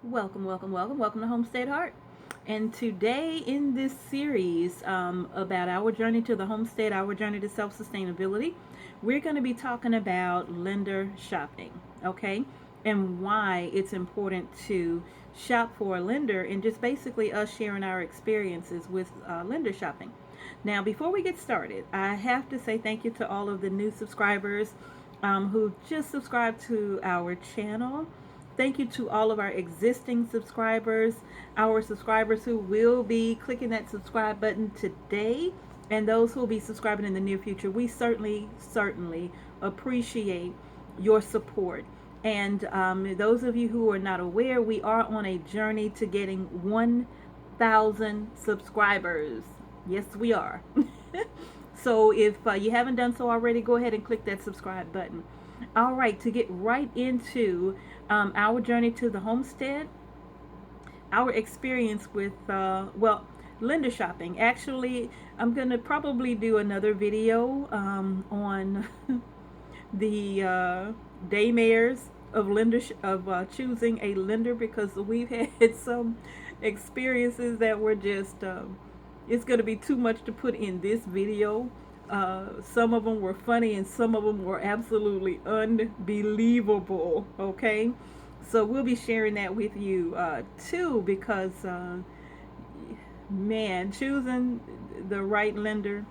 Welcome to Homestead Heart. And today in this series about our journey to the homestead, our journey to self-sustainability, we're going to be talking about lender shopping, okay? And why it's important to shop for a lender, and just basically us sharing our experiences with lender shopping. Now, before we get started, I have to say thank you to all of the new subscribers who just subscribed to our channel. Thank you to all of our existing subscribers, our subscribers who will be clicking that subscribe button today, and those who will be subscribing in the near future. We certainly appreciate your support. And those of you who are not aware, we are on a journey to getting 1,000 subscribers. Yes, we are. So if you haven't done so already, go ahead and click that subscribe button. All right, to get right into our journey to the homestead, our experience with, lender shopping. Actually, I'm going to probably do another video on the daymares of choosing a lender, because we've had some experiences that were just it's going to be too much to put in this video. Some of them were funny and some of them were absolutely unbelievable. Okay, so we'll be sharing that with you too, because man, choosing the right lender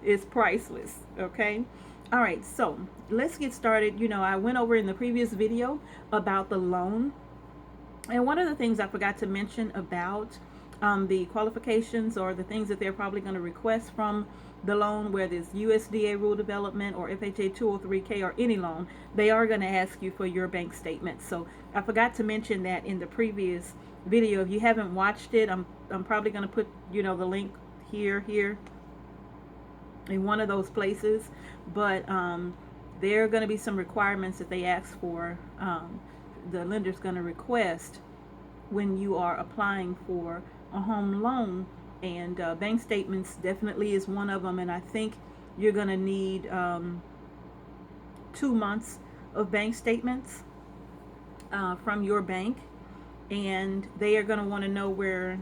is priceless. Okay, all right, so let's get started. I went over in the previous video about the loan, and one of the things I forgot to mention about the qualifications, or the things that they're probably going to request from the loan, whether it's USDA rule development or FHA 203K or any loan, they are going to ask you for your bank statement. So I forgot to mention that in the previous video. If you haven't watched it, I'm probably going to put the link here in one of those places. But there are going to be some requirements that they ask for. The lender's going to request when you are applying for a home loan, and bank statements definitely is one of them. And I think you're going to need 2 months of bank statements from your bank, and they are going to want to know where,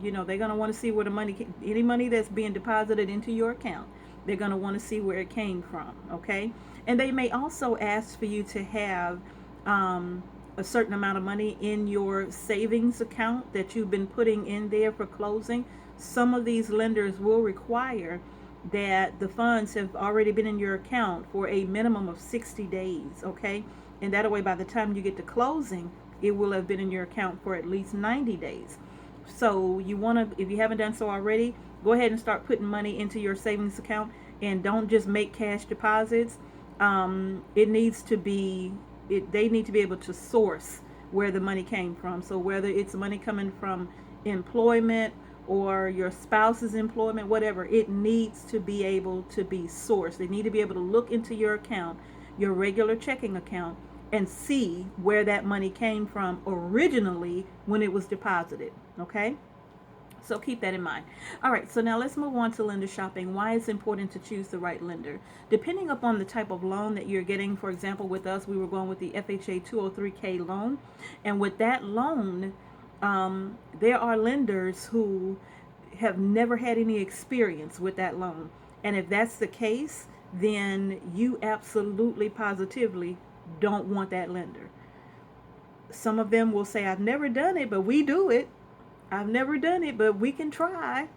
they're going to want to see where any money that's being deposited into your account, they're going to want to see where it came from. Okay, and they may also ask for you to have a certain amount of money in your savings account that you've been putting in there for closing. Some of these lenders will require that the funds have already been in your account for a minimum of 60 days, okay? And that way, by the time you get to closing, it will have been in your account for at least 90 days. So you want to, if you haven't done so already, go ahead and start putting money into your savings account, and don't just make cash deposits. It needs to be they need to be able to source where the money came from. So whether it's money coming from employment or your spouse's employment, whatever, it needs to be able to be sourced. They need to be able to look into your account, your regular checking account, and see where that money came from originally when it was deposited. Okay? So keep that in mind. All right, so now let's move on to lender shopping. Why it's important to choose the right lender. Depending upon the type of loan that you're getting, for example, with us, we were going with the FHA 203K loan. And with that loan, there are lenders who have never had any experience with that loan. And if that's the case, then you absolutely positively don't want that lender. Some of them will say, I've never done it, but we do it. I've never done it, but we can try.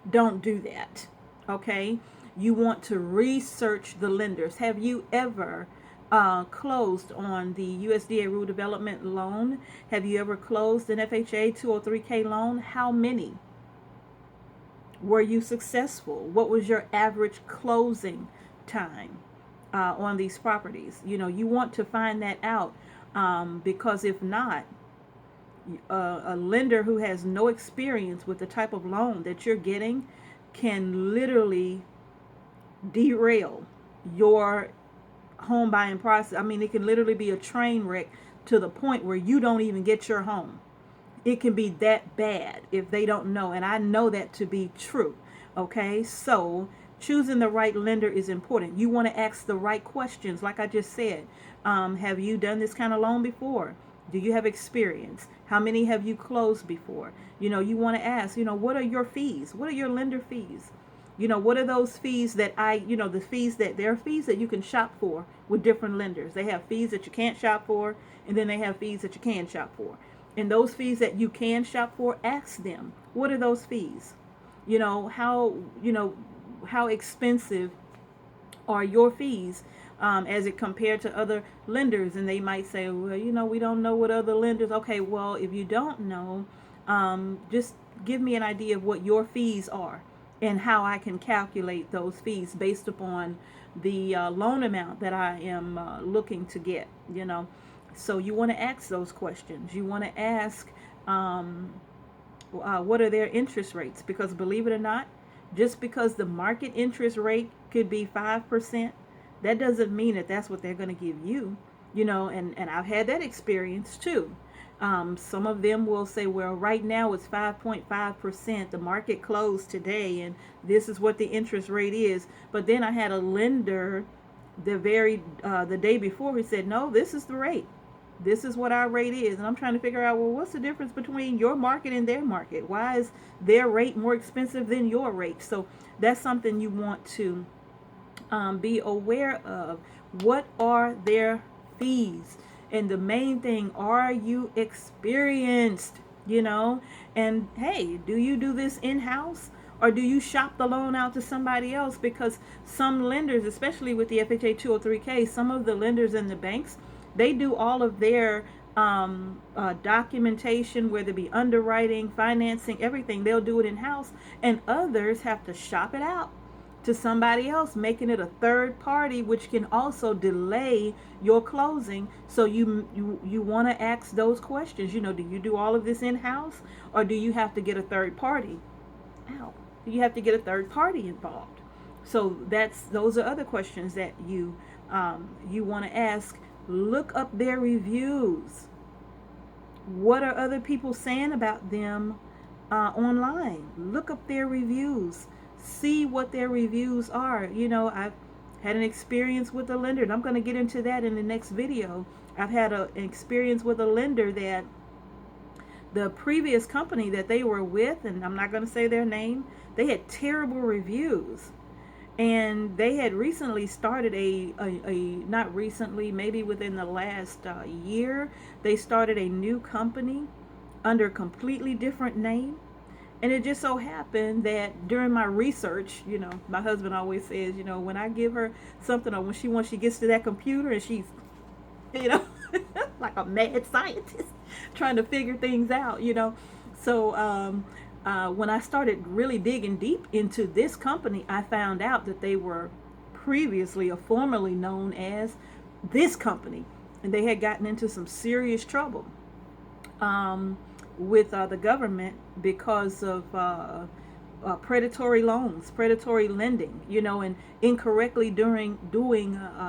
Don't do that. Okay? You want to research the lenders. Have you ever closed on the USDA Rural Development loan? Have you ever closed an FHA 203K loan? How many? Were you successful? What was your average closing time on these properties? You want to find that out, because if not, a lender who has no experience with the type of loan that you're getting can literally derail your home buying process. I mean, it can literally be a train wreck to the point where you don't even get your home. It can be that bad if they don't know, and I know that to be true. Okay, so choosing the right lender is important. You want to ask the right questions. Like I just said, have you done this kind of loan before? Do you have experience? How many have you closed before? You want to ask, what are your fees? What are your lender fees? What are those fees that the fees that there are fees that you can shop for with different lenders. They have fees that you can't shop for, and then they have fees that you can shop for. And those fees that you can shop for, ask them, what are those fees? How expensive are your fees as it compared to other lenders? And they might say, well, we don't know what other lenders. Okay, well, if you don't know, just give me an idea of what your fees are and how I can calculate those fees based upon the loan amount that I am looking to get. So you want to ask those questions. You want to ask, what are their interest rates? Because believe it or not, just because the market interest rate could be 5%, that doesn't mean that that's what they're going to give you. And I've had that experience too. Some of them will say, well, right now it's 5.5%. The market closed today, and this is what the interest rate is. But then I had a lender the day before who said, no, this is the rate. This is what our rate is. And I'm trying to figure out, well, what's the difference between your market and their market? Why is their rate more expensive than your rate? So that's something you want to be aware of. What are their fees? And the main thing, are you experienced? And hey, do you do this in-house? Or do you shop the loan out to somebody else? Because some lenders, especially with the FHA 203K, some of the lenders in the banks, they do all of their documentation, whether it be underwriting, financing, everything. They'll do it in-house. And others have to shop it out to somebody else, making it a third party, which can also delay your closing. So you want to ask those questions. Do you do all of this in-house, or do you have to get a third party? Do you have to get a third party involved? So those are other questions that you want to ask. Look up their reviews. What are other people saying about them online? Look up their reviews. See what their reviews are. I've had an experience with a lender, and I'm going to get into that in the next video. I've had an experience with a lender that the previous company that they were with, and I'm not going to say their name, they had terrible reviews. And they had recently started not recently, maybe within the last year, they started a new company under a completely different name. And it just so happened that during my research, my husband always says, when I give her something, or when she gets to that computer and she's, like a mad scientist trying to figure things out, So when I started really digging deep into this company, I found out that they were previously or formerly known as this company, and they had gotten into some serious trouble with the government because of predatory loans, predatory lending, and incorrectly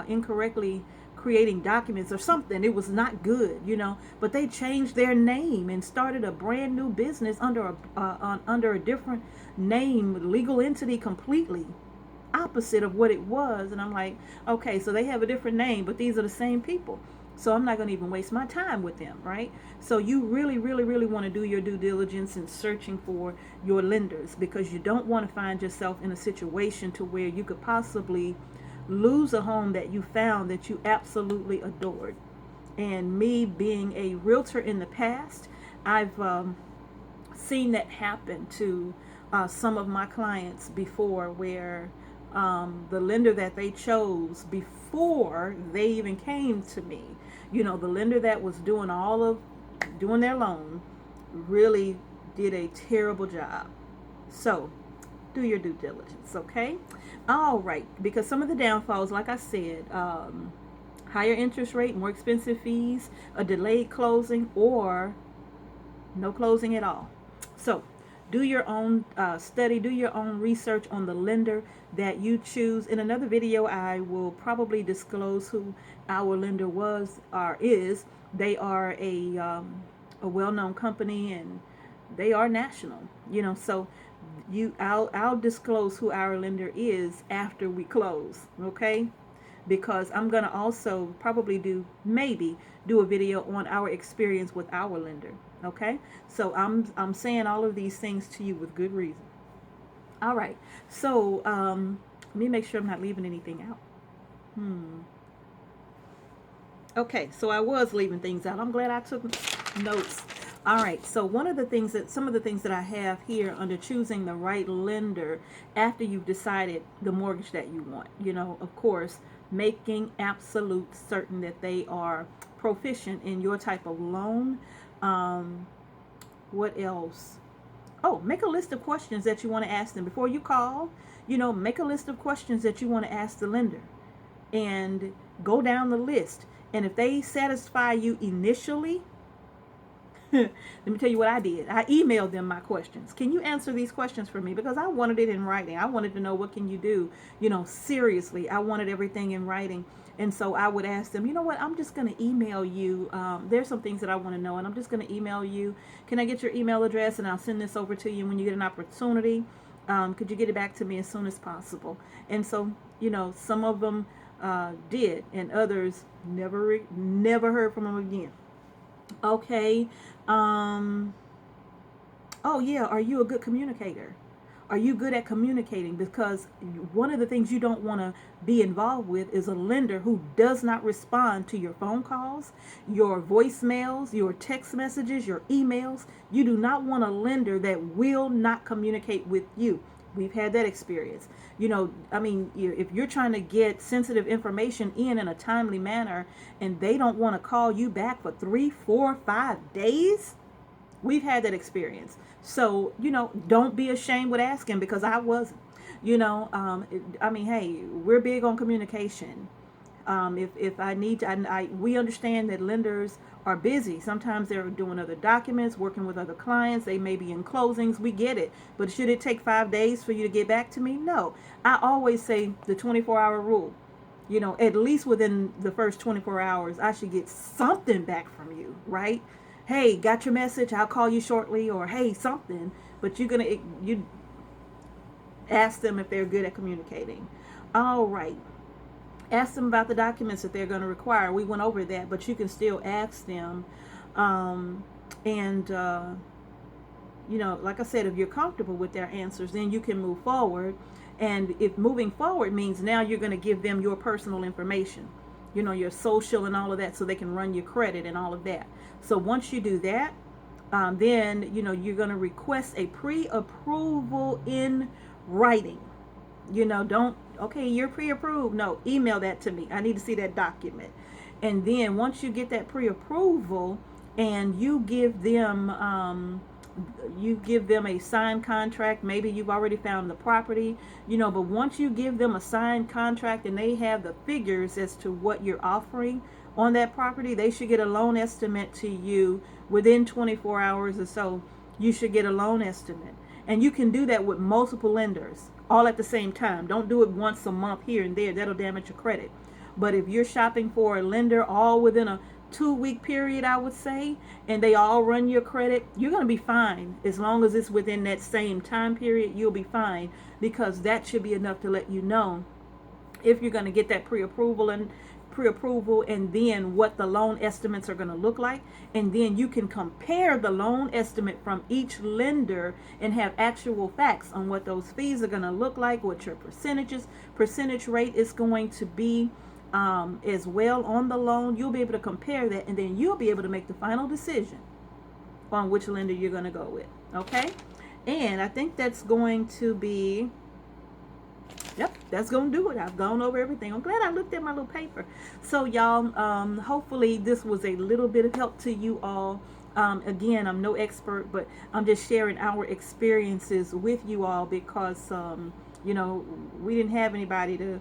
incorrectly creating documents or something. It was not good, but they changed their name and started a brand new business under a different name, legal entity, completely opposite of what it was. And I'm like, okay, so they have a different name, but these are the same people. So I'm not going to even waste my time with them, right? So you really, really, really want to do your due diligence in searching for your lenders, because you don't want to find yourself in a situation to where you could possibly lose a home that you found that you absolutely adored. And me being a realtor in the past, I've seen that happen to some of my clients before, where the lender that they chose before they even came to me, the lender that was doing their loan, really did a terrible job. So do your due diligence, okay? All right, because some of the downfalls, like I said, higher interest rate, more expensive fees, a delayed closing, or no closing at all. So do your own study, do your own research on the lender that you choose. In another video, I will probably disclose who our lender was or is. They are a well-known company, and they are national, so I'll disclose who our lender is after we close, okay? because I'm going to also probably maybe do a video on our experience with our lender. Okay, so I'm saying all of these things to you with good reason. All right, so let me make sure I'm not leaving anything out. Okay, so I was leaving things out. I'm glad I took notes. All right, so some of the things that I have here under choosing the right lender after you've decided the mortgage that you want, of course, making absolute certain that they are proficient in your type of loan. What else? Oh, make a list of questions that you want to ask them before you call. Make a list of questions that you want to ask the lender and go down the list. And if they satisfy you initially, let me tell you what I did. I emailed them my questions. Can you answer these questions for me? Because I wanted it in writing. I wanted to know, what can you do? Seriously, I wanted everything in writing. And so I would ask them, you know what, I'm just going to email you. There's some things that I want to know, and I'm just going to email you. Can I get your email address? And I'll send this over to you when you get an opportunity. Could you get it back to me as soon as possible? And so, some of them did, and others never heard from them again. Okay. Oh yeah, are you a good communicator? Are you good at communicating? Because one of the things you don't want to be involved with is a lender who does not respond to your phone calls, your voicemails, your text messages, your emails. You do not want a lender that will not communicate with you. We've had that experience. If you're trying to get sensitive information in a timely manner and they don't want to call you back for 3, 4, 5 days, we've had that experience. So, don't be ashamed with asking, because I wasn't. Hey, we're big on communication. If I need to, we understand that lenders are busy. Sometimes they're doing other documents, working with other clients. They may be in closings. We get it. But should it take 5 days for you to get back to me? No. I always say the 24-hour rule. At least within the first 24 hours, I should get something back from you, right? Hey, got your message? I'll call you shortly, or hey, something. But you ask them if they're good at communicating. All right. Ask them about the documents that they're going to require. We went over that, but you can still ask them. Like I said, if you're comfortable with their answers, then you can move forward. And if moving forward means now you're going to give them your personal information, your social and all of that, so they can run your credit and all of that. So once you do that, then, you're going to request a pre-approval in writing. Okay, you're pre-approved. No, email that to me. I need to see that document. And then once you get that pre-approval and you give them a signed contract, maybe you've already found the property, but once you give them a signed contract and they have the figures as to what you're offering on that property, they should get a loan estimate to you within 24 hours or so. You should get a loan estimate. And you can do that with multiple lenders all at the same time. Don't do it once a month here and there. That'll damage your credit. But if you're shopping for a lender all within a 2-week period, I would say, and they all run your credit, you're going to be fine. As long as it's within that same time period, you'll be fine, because that should be enough to let you know if you're going to get that pre-approval and then what the loan estimates are going to look like. And then you can compare the loan estimate from each lender and have actual facts on what those fees are going to look like, what your percentage rate is going to be as well on the loan. You'll be able to compare that, and then you'll be able to make the final decision on which lender you're going to go with. Okay? And I think that's going to be, yep, that's going to do it. I've gone over everything. I'm glad I looked at my little paper. So y'all, hopefully this was a little bit of help to you all. Again, I'm no expert, but I'm just sharing our experiences with you all, because we didn't have anybody to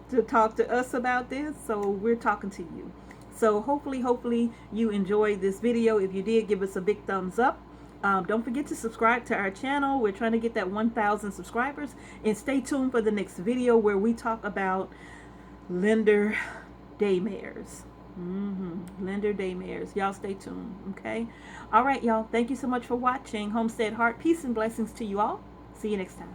to talk to us about this, so we're talking to you. So hopefully you enjoyed this video. If you did, give us a big thumbs up. Don't forget to subscribe to our channel. We're trying to get that 1,000 subscribers. And stay tuned for the next video where we talk about lender daymares. Lender daymares. Y'all stay tuned, okay? All right, y'all. Thank you so much for watching Homestead Heart. Peace and blessings to you all. See you next time.